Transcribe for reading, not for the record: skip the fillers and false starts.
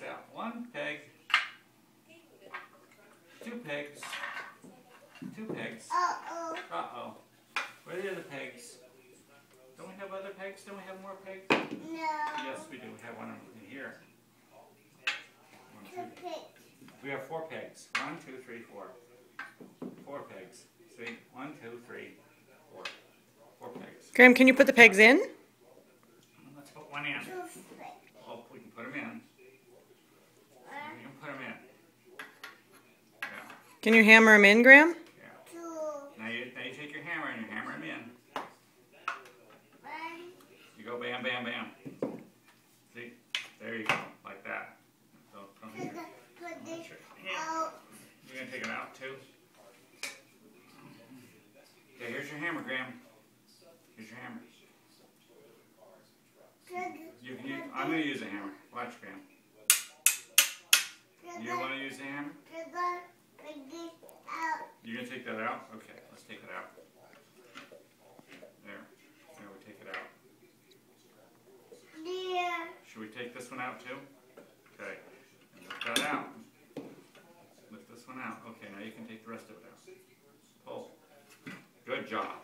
pegs out. One peg. Two pegs. Two pegs. Uh-oh. Uh-oh. Where are the other pegs? Don't we have other pegs? Don't we have more pegs? No. Yes, we do. We have one in here. Two pigs. We have 4 pegs. 1, 2, 3, 4. 4 pegs. See? 1, 2, 3, 4. 4 pegs. Graham, can you put the pegs in? Let's put one in. Two pigs. Oh, we can put them in. We can put them in. Yeah. Can you hammer them in, Graham? Yeah. Two. Now you take your hammer and you hammer them in. One. You go bam, bam, bam. See? There you go. Like that. So come here. Put this Yeah. out. You're going to take them out too? Okay, here's your hammer, Graham. Here's your hammer. I'm going to use a hammer. Watch, Graham. You want to use the hammer? You're going to take that out? Okay, let's take it out. There. There, we take it out. Yeah. Should we take this one out too? Okay. And lift that out. Lift this one out. Okay, now you can take the rest of it out. Pull. Good job.